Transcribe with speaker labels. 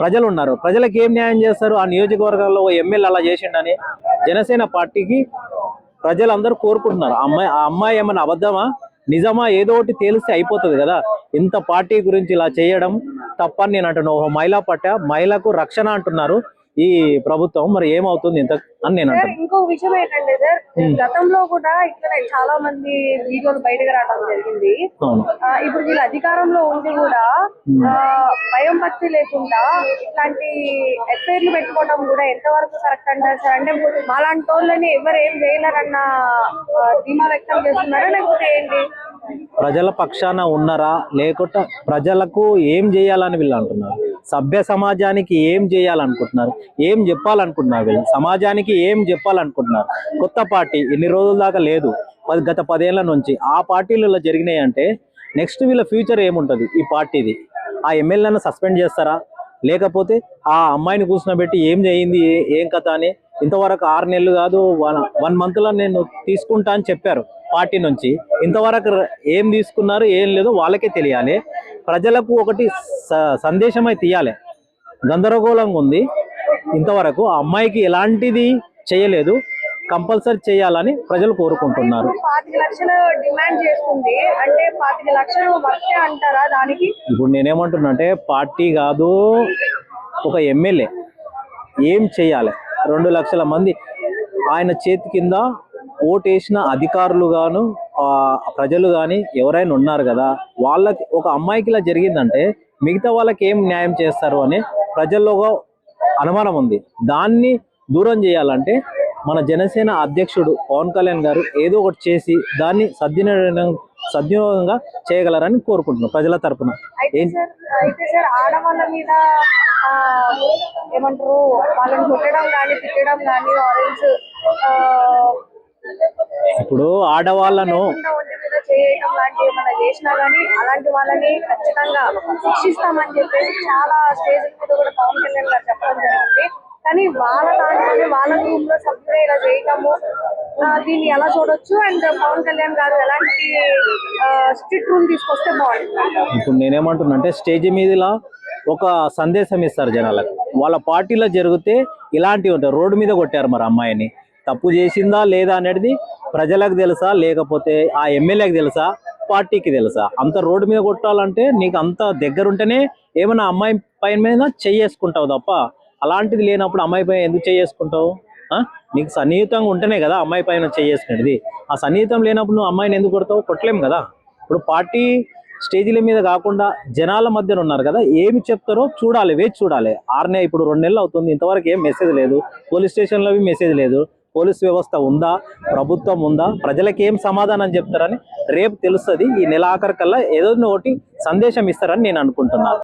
Speaker 1: ప్రజలు ఉన్నారు. ప్రజలకు ఏం న్యాయం చేస్తారు? ఆ నియోజకవర్గాల్లో ఎమ్మెల్యే అలా చేసిండని జనసేన పార్టీకి ప్రజలందరూ కోరుకుంటున్నారు. ఆ అమ్మాయి ఏమన్నా అబద్ధమా నిజమా ఏదో ఒకటి తేలిస్తే అయిపోతుంది కదా. ఇంత పార్టీ గురించి ఇలా చేయడం తప్పని నేను అంటున్నాను. మహిళా పట్ట మహిళకు రక్షణ అంటున్నారు ఈ ప్రభుత్వం, మరి ఏమవుతుంది ఇంత అని నేను అంటాను.
Speaker 2: ఇంకో విషయం ఏంటంటే సార్, గతంలో కూడా ఇట్లా చాలా మంది వీడియోలు బయటకు రావడం జరిగింది. ఇప్పుడు వీళ్ళు అధికారంలో ఉండి కూడా భయం భక్తి లేకుండా ఇట్లాంటి ఎఫ్ఐఆర్లు పెట్టుకోవడం కూడా ఎంతవరకు కరెక్ట్ అంటారు సార్? అంటే మాలాంటి వాళ్ళని ఎవరు ఏం చేయలేరన్న ధీమా వ్యక్తం చేస్తున్నారా, లేకపోతే ఏంటి?
Speaker 1: ప్రజల పక్షాన ఉన్నారా, లేకుంటే ప్రజలకు ఏం చేయాలని వీళ్ళు అంటున్నారు? సభ్య సమాజానికి ఏం చేయాలనుకుంటున్నారు? ఏం చెప్పాలనుకుంటున్నారు? వీళ్ళు సమాజానికి ఏం చెప్పాలనుకుంటున్నారు? కొత్త పార్టీ ఇన్ని రోజుల దాకా లేదు, గత 10 ఏళ్ల నుంచి ఆ పార్టీలలో జరిగినాయి అంటే నెక్స్ట్ వీళ్ళ ఫ్యూచర్ ఏముంటుంది ఈ పార్టీది? ఆ ఎమ్మెల్యేలను సస్పెండ్ చేస్తారా, లేకపోతే ఆ అమ్మాయిని కూర్చున్నబెట్టి ఏం చేయింది ఏం కథ అని ఇంతవరకు 6 నెలలు కాదు 1 మంత్లో నేను తీసుకుంటా అని చెప్పారు పార్టీ నుంచి. ఇంతవరకు ఏం తీసుకున్నారు ఏం లేదో వాళ్ళకే తెలియాలి. ప్రజలకు ఒకటి సందేశం అయితే తీయాలి. గందరగోళంగా ఉంది, ఇంతవరకు ఆ అమ్మాయికి ఎలాంటిది చేయలేదు, కంపల్సరీ చేయాలని ప్రజలు కోరుకుంటున్నారు.
Speaker 2: 25 లక్షలు డిమాండ్ చేస్తుంది అంటే 25 లక్షలు వర్తే అంటారా దానికి?
Speaker 1: ఇప్పుడు నేనేమంటున్నా అంటే పార్టీ కాదు, ఒక ఎమ్మెల్యే ఏం చేయాలి? 2 లక్షల మంది ఆయన చేతి కింద ఓటేసిన అధికారులు గాను ప్రజలు కానీ ఎవరైనా ఉన్నారు కదా, వాళ్ళకి ఒక అమ్మాయికి ఇలా జరిగిందంటే మిగతా వాళ్ళకి ఏం న్యాయం చేస్తారు అని ప్రజల్లో అనుమానం ఉంది. దాన్ని దూరం చేయాలంటే మన జనసేన అధ్యక్షుడు పవన్ కళ్యాణ్ గారు ఏదో ఒకటి చేసి దాన్ని సద్వినియోగంగా చేయగలరని కోరుకుంటున్నాం ప్రజల తరపున.
Speaker 2: అయితే సార్ ఆడవాళ్ళ మీద ఏమంటారు, వాళ్ళని కొట్టడం కానీ తిట్టడం కానీ ఆరెంజ్
Speaker 1: ఇప్పుడు ఆడవాళ్ళను
Speaker 2: చేయడం లాంటివి ఏమైనా చేసినా కానీ అలాంటి వాళ్ళని ఖచ్చితంగా శిక్షిస్తామని చెప్పేసి చాలా స్టేజ్ మీద కూడా పవన్ కళ్యాణ్ గారు చెప్పడం జరిగింది. కానీ వాళ్ళ దాంట్లోనే వాళ్ళ గ్రూప్ లో సభ్యులు ఇలా చేయటము, దీన్ని ఎలా చూడొచ్చు? అండ్ పవన్ కళ్యాణ్ గారు ఎలాంటి స్ట్రిక్ట్ రూల్ తీసుకొస్తే బాగుంటుంది?
Speaker 1: ఇప్పుడు నేనేమంటున్నా అంటే స్టేజ్ మీదలా ఒక సందేశం ఇస్తారు జనాలకు. వాళ్ళ పార్టీలో జరిగితే ఇలాంటివి ఉంటాయి. రోడ్డు మీద కొట్టారు, మరి అమ్మాయిని తప్పు చేసిందా లేదా అనేది ప్రజలకు తెలుసా, లేకపోతే ఆ ఎమ్మెల్యేకి తెలుసా, పార్టీకి తెలుసా? అంత రోడ్డు మీద కొట్టాలంటే నీకు అంత దగ్గరుంటేనే ఏమైనా అమ్మాయి పైన మీద చేసుకుంటావు తప్ప అలాంటిది లేనప్పుడు అమ్మాయి పైన ఎందుకు చేసుకుంటావు? నీకు సన్నిహితంగా ఉంటేనే కదా అమ్మాయి పైన చేసుకునేది. ఆ సన్నిహితం లేనప్పుడు నువ్వు అమ్మాయిని ఎందుకు కొడతావు? కొట్టలేము కదా. ఇప్పుడు పార్టీ స్టేజీల మీద కాకుండా జనాల మధ్యన ఉన్నారు కదా, ఏమి చెప్తారో చూడాలి, వేచి చూడాలి. 6 ఇప్పుడు 2 నెలలు అవుతుంది, ఇంతవరకు ఏం మెసేజ్ లేదు. పోలీస్ స్టేషన్లో మెసేజ్ లేదు. పోలీస్ వ్యవస్థ ఉందా, ప్రభుత్వం ఉందా, ప్రజలకు ఏం సమాధానం చెప్తారని రేపు తెలుస్తుంది. ఈ నెల ఆఖరికల్లా ఏదో ఒకటి సందేశం ఇస్తారని నేను అనుకుంటున్నాను.